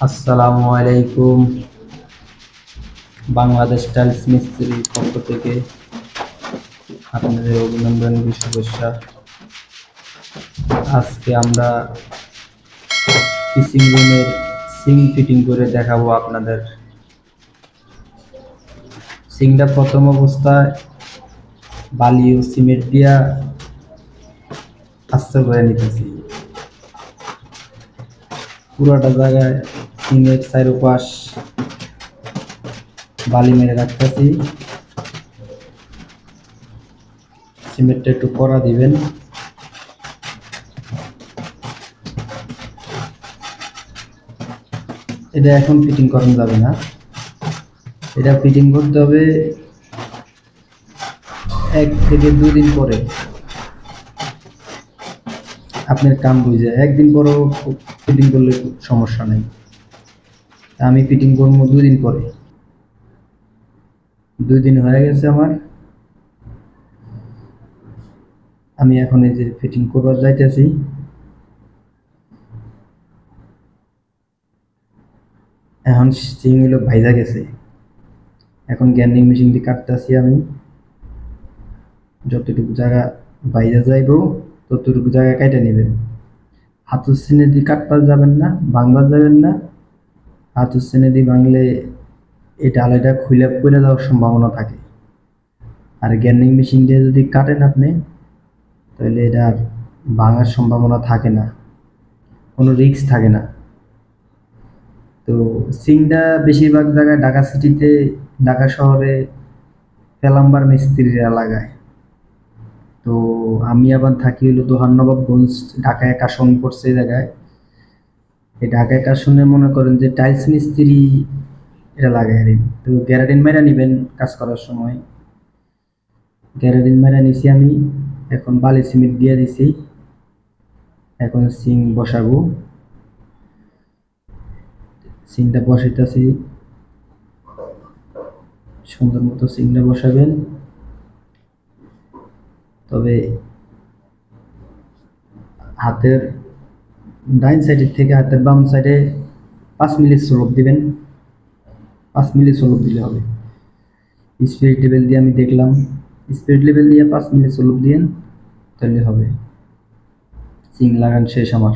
আসসালামু আলাইকুম। বাংলাদেশ টাইলস মিস্ত্রির পক্ষ থেকে আপনাদের অভিনন্দন ও শুভেচ্ছা। আজকে আমরা কিচিং রুমের সিং ফিটিং করে দেখাবো আপনাদের। সিংটা প্রথম অবস্থায় বালি ও সিমেন্ট দিয়া আস্তে করে নিতেছি। পুরোটা জায়গায় সিমেন্ট চারপাশ বালি মেরে রাখতেছি। সিমেন্টটা একটু কড়া দিবেন। এটা এখন ফিটিং করানো যাবে না, এটা ফিটিং করতে হবে 1 থেকে 2 দিন পরে। আপনার কাম বুঝে 1 দিন পরেও ফিটিং করলে সমস্যা নেই। আমি ফিটিং করবো 2 দিন পরে। 2 দিন হয়ে গেছে আমার। আমি এখন এই যে ফিটিং করবার যাইতেছি। এখন সিং হলো ভাইজা গেছে, এখন গ্যান্ডিং মেশিন দিয়ে কাটতেছি আমি। যতটুকু জায়গা ভাইজা যাইব ততটুকু জায়গা কাটে নেবেন। হাতুর সিনে দিয়ে কাটতে যাবেন না, ভাঙবা যাবেন না। হাতুর সিনে দিয়ে ভাঙলে এই ডালাইটা খুলে পড়ে যাওয়ার সম্ভাবনা থাকে। আর গ্যান্ডিং মেশিন দিয়ে যদি কাটেন আপনি, তাহলে এটা আর ভাঙার সম্ভাবনা থাকে না, কোনো রিস্ক থাকে না। তো সিংটা বেশিরভাগ জায়গায় ঢাকা সিটিতে, ঢাকা শহরে প্লাম্বার মিস্ত্রিরা লাগায়। তো আমি আবার থাকি হলো দোহার-নবাবগঞ্জ, ঢাকায় এক আসন পড়ছে এই জায়গায়। এই ঢাকা এক আসনে মনে করেন যে টাইলস মিস্ত্রি এটা লাগায়। তো গ্যারাডিন মাইরা নিবেন কাজ করার সময়। গ্যারাডিন মাইরা নিছি আমি, এখন বালি সিমেন্ট দিয়ে দিছি। এখন সিং বসাবো। সিংটা বসাইতেছি, সুন্দর মতো সিংটা বসাবেন। তবে হাতের ডাইন সাইডের থেকে হাতের বাম সাইডে 5 মিলি স্লোপ দিবেন। 5 মিলি স্লোপ দিলে হবে। স্পিরিট লেভেল দিয়ে আমি দেখলাম, স্পিরিট লেভেল দিয়ে 5 মিলি স্লোপ দিয়েন, তাহলে হবে। সিং লাগান শেষ আমার।